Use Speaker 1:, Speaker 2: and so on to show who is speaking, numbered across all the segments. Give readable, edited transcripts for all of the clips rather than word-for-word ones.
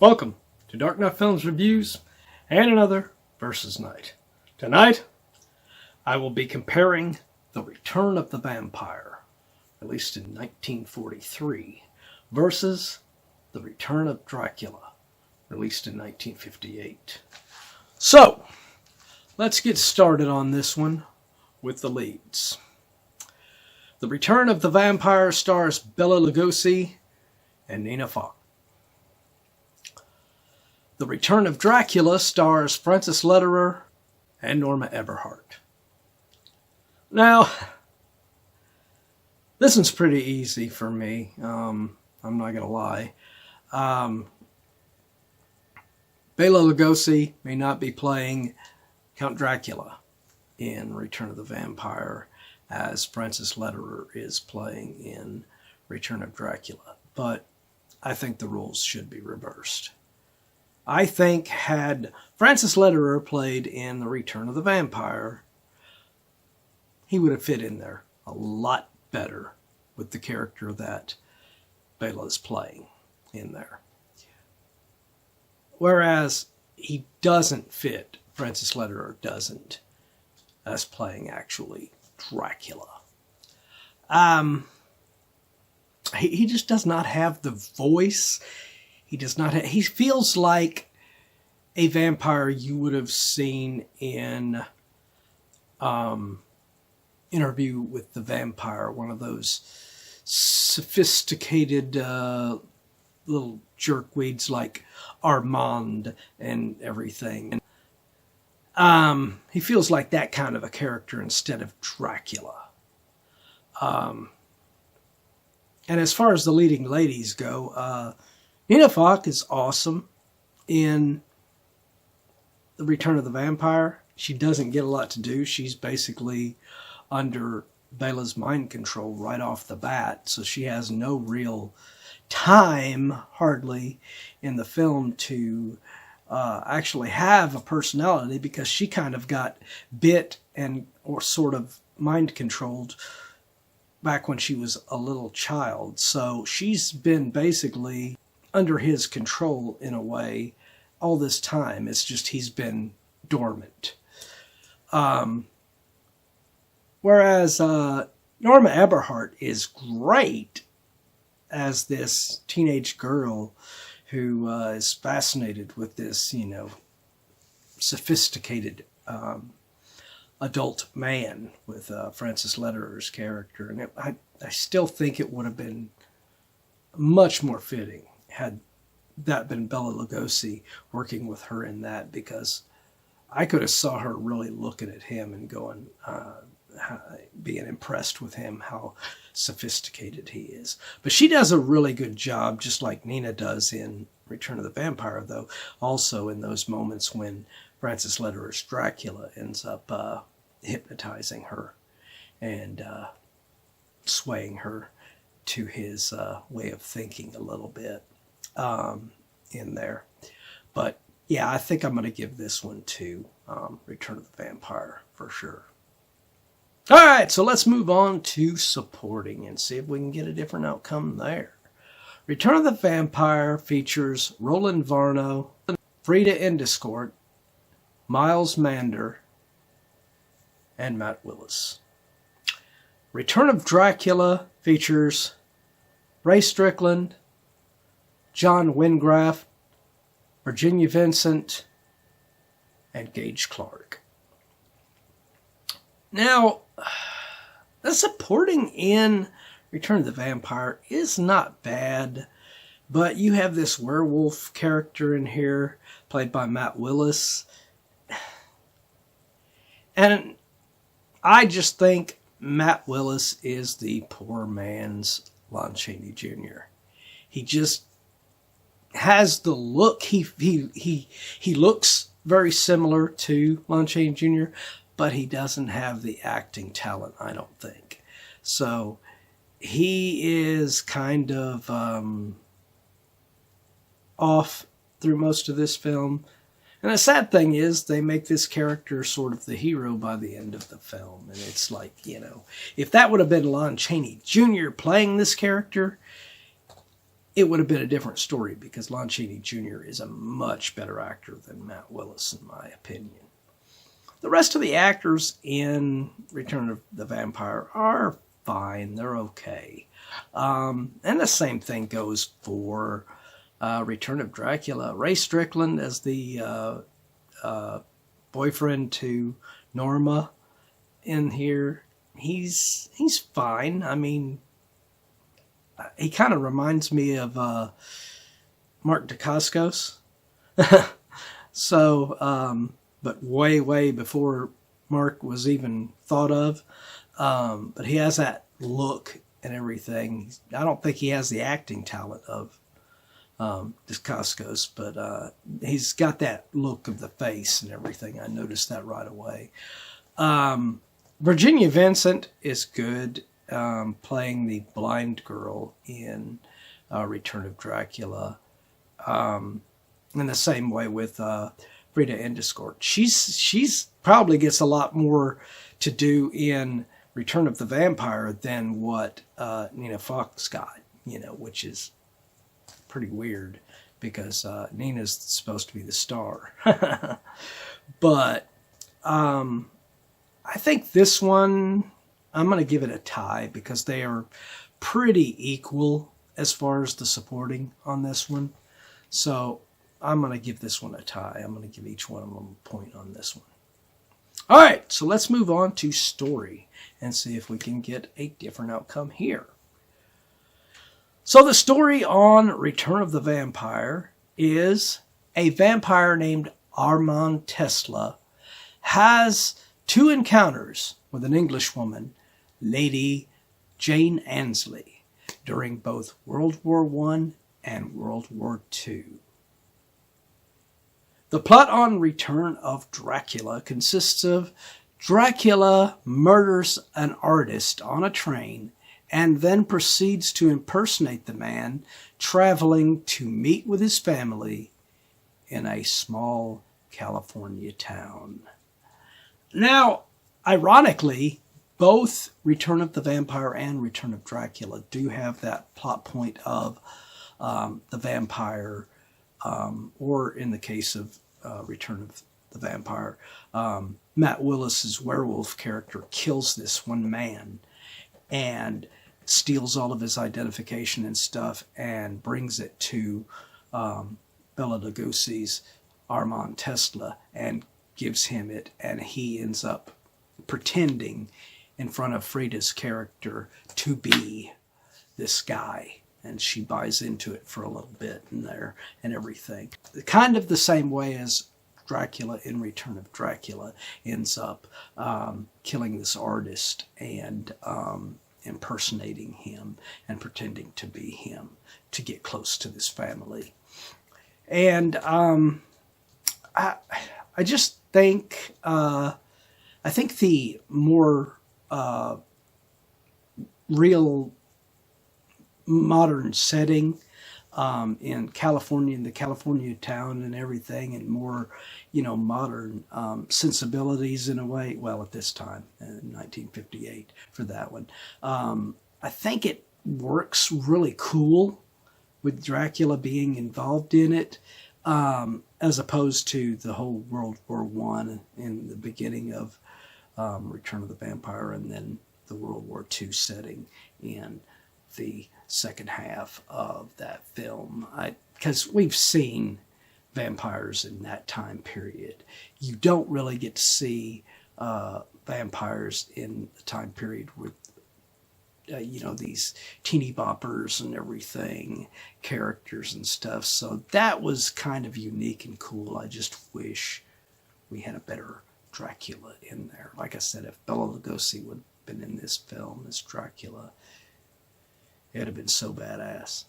Speaker 1: Welcome to Dark Knight Films Reviews and another Versus Night. Tonight, I will be comparing The Return of the Vampire, released in 1943, versus The Return of Dracula, released in 1958. So, let's get started on this one with the leads. The Return of the Vampire stars Bela Lugosi and Nina Fox. The Return of Dracula stars Francis Lederer and Norma Eberhardt. Now, this one's pretty easy for me. I'm not going to lie. Bela Lugosi may not be playing Count Dracula in Return of the Vampire as Francis Lederer is playing in Return of Dracula, but I think the roles should be reversed. I think had Francis Lederer played in The Return of the Vampire, he would have fit in there a lot better with the character that Bela is playing in there. Whereas he doesn't fit, Francis Lederer doesn't, as playing actually Dracula. He just does not have the voice. He does not have, he feels like a vampire you would have seen in Interview with the Vampire, one of those sophisticated little jerkweeds like Armand and everything. He feels like that kind of a character instead of Dracula. And as far as the leading ladies go, Nina Fox is awesome in The Return of the Vampire. She doesn't get a lot to do. She's basically under Bela's mind control right off the bat, so she has no real time, hardly, in the film to actually have a personality, because she kind of got bit and or sort of mind controlled back when she was a little child. So she's been basically under his control in a way all this time. It's just he's been dormant. Whereas Norma Eberhardt is great as this teenage girl who is fascinated with this, sophisticated adult man with Francis Lederer's character. And I still think it would have been much more fitting had that been Bela Lugosi working with her in that, because I could have saw her really looking at him and going, being impressed with him, how sophisticated he is. But she does a really good job, just like Nina does in Return of the Vampire, though, also in those moments when Francis Lederer's Dracula ends up hypnotizing her and swaying her to his way of thinking a little bit in there. But yeah, I think I'm going to give this one to Return of the Vampire for sure. All right, so let's move on to supporting and see if we can get a different outcome there. Return of the Vampire features Roland Varno, Frida Endescourt, Miles Mander, and Matt Willis. Return of Dracula features Ray Strickland, John Wingraf, Virginia Vincent, and Gage Clark. Now, the supporting in Return of the Vampire is not bad, but you have this werewolf character in here, played by Matt Willis. And I just think Matt Willis is the poor man's Lon Chaney Jr. He just has the look. He looks very similar to Lon Chaney Jr., but he doesn't have the acting talent, I don't think. So he is kind of off through most of this film. And the sad thing is, they make this character sort of the hero by the end of the film. And it's like, if that would have been Lon Chaney Jr. playing this character, it would have been a different story because Lon Chaney Jr. is a much better actor than Matt Willis, in my opinion. The rest of the actors in Return of the Vampire are fine. They're okay. And the same thing goes for Return of Dracula. Ray Strickland as the boyfriend to Norma in here. He's fine. I mean, he kind of reminds me of Mark Dacascos. So, but way, way before Mark was even thought of. But he has that look and everything. I don't think he has the acting talent of Dacascos, but he's got that look of the face and everything. I noticed that right away. Virginia Vincent is good, playing the blind girl in Return of Dracula. In the same way with Rita Endescort. She's probably gets a lot more to do in Return of the Vampire than what Nina Fox got, which is pretty weird because Nina's supposed to be the star. But I think this one, I'm going to give it a tie because they are pretty equal as far as the supporting on this one. So I'm going to give this one a tie. I'm going to give each one of them a point on this one. All right, so let's move on to story and see if we can get a different outcome here. So the story on Return of the Vampire is a vampire named Armand Tesla has two encounters with an Englishwoman, Lady Jane Annesley, during both World War I and World War II. The plot on Return of Dracula consists of Dracula murders an artist on a train and then proceeds to impersonate the man traveling to meet with his family in a small California town. Now, ironically, both Return of the Vampire and Return of Dracula do have that plot point of the vampire, or in the case of Return of the Vampire, Matt Willis's werewolf character kills this one man and steals all of his identification and stuff and brings it to Bela Lugosi's Armand Tesla and gives him it, and he ends up pretending in front of Frida's character to be this guy, and she buys into it for a little bit in there and everything. Kind of the same way as Dracula in Return of Dracula ends up killing this artist and impersonating him and pretending to be him to get close to this family. And I just think I think the more real modern setting in California, in the California town and everything, and more, modern sensibilities in a way. Well, at this time, in 1958, for that one, I think it works really cool with Dracula being involved in it, as opposed to the whole World War I in the beginning of Return of the Vampire, and then the World War II setting in the second half of that film. Because we've seen vampires in that time period. You don't really get to see vampires in the time period with these teeny boppers and everything, characters and stuff. So that was kind of unique and cool. I just wish we had a better Dracula in there. Like I said, if Bela Lugosi would have been in this film as Dracula, it'd have been so badass.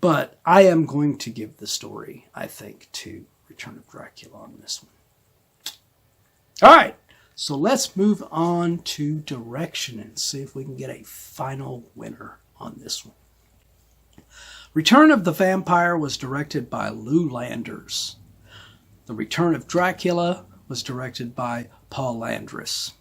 Speaker 1: But I am going to give the story, I think, to Return of Dracula on this one. All right. So let's move on to direction and see if we can get a final winner on this one. Return of the Vampire was directed by Lou Landers. The Return of Dracula was directed by Paul Landris.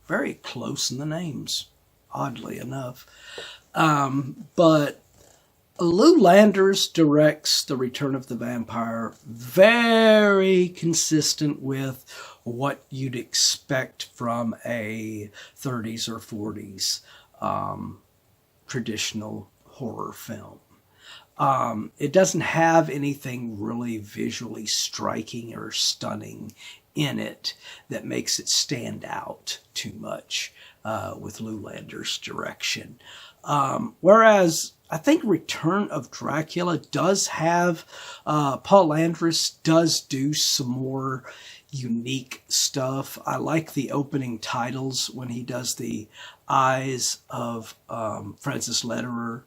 Speaker 1: Very close in the names, oddly enough. But Lou Landers directs The Return of the Vampire, very consistent with what you'd expect from a 30s or 40s traditional horror film. It doesn't have anything really visually striking or stunning in it that makes it stand out too much with Lou Landers' direction. Whereas I think Return of Dracula does have, Paul Landris does do some more unique stuff. I like the opening titles when he does the eyes of Francis Lederer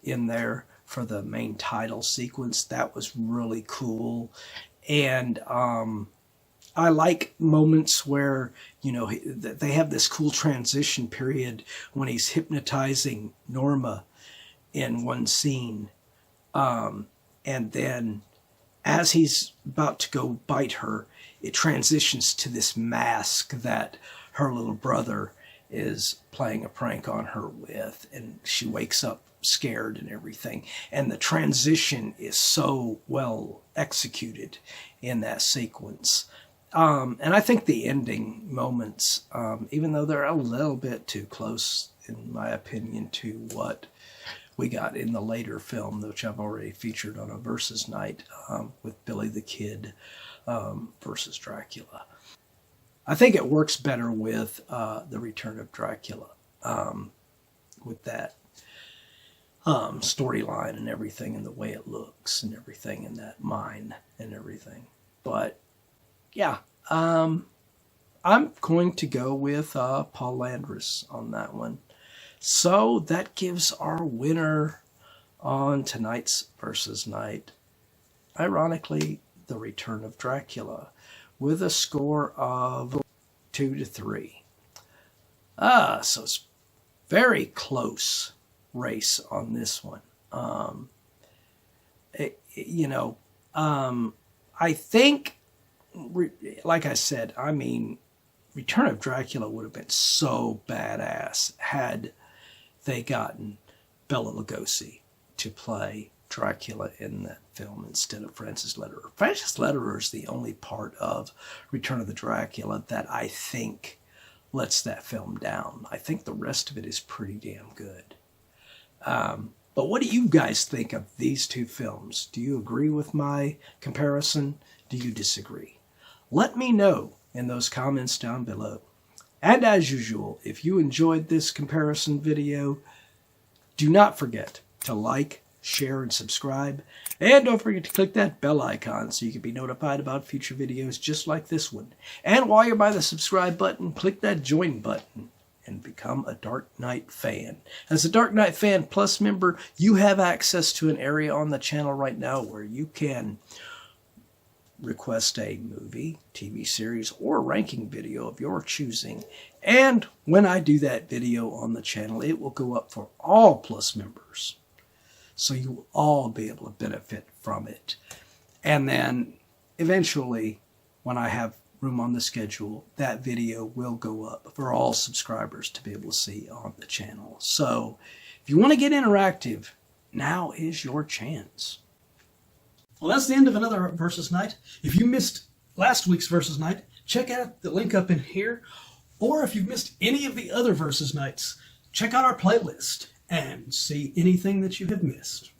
Speaker 1: in there for the main title sequence. That was really cool. And I like moments where, you know, they have this cool transition period when he's hypnotizing Norma in one scene. And then as he's about to go bite her, it transitions to this mask that her little brother is playing a prank on her with. And she wakes up scared and everything. And the transition is so well executed in that sequence. And I think the ending moments, even though they're a little bit too close, in my opinion, to what we got in the later film, which I've already featured on a Versus Night with Billy the Kid versus Dracula. I think it works better with The Return of Dracula, with that storyline and everything, and the way it looks and everything, and that mine and everything. But yeah, I'm going to go with Paul Landris on that one. So that gives our winner on tonight's Versus Night, ironically, The Return of Dracula, with a score of 2-3. So it's very close race on this one. I think, like I said, I mean, Return of Dracula would have been so badass had they gotten Bela Lugosi to play Dracula in that film instead of Francis Lederer. Francis Lederer is the only part of Return of the Dracula that I think lets that film down. I think the rest of it is pretty damn good. But what do you guys think of these two films? Do you agree with my comparison? Do you disagree? Let me know in those comments down below. And as usual, if you enjoyed this comparison video, do not forget to like, share, and subscribe. And don't forget to click that bell icon so you can be notified about future videos just like this one. And while you're by the subscribe button, click that join button and become a Dark Knight fan. As a Dark Knight Fan Plus member, you have access to an area on the channel right now where you can request a movie, TV series, or ranking video of your choosing. And when I do that video on the channel, it will go up for all Plus members. So you will all be able to benefit from it. And then eventually, when I have room on the schedule, that video will go up for all subscribers to be able to see on the channel. So if you want to get interactive, now is your chance.
Speaker 2: Well, that's the end of another Versus Night. If you missed last week's Versus Night, check out the link up in here. Or if you've missed any of the other Versus Nights, check out our playlist and see anything that you have missed.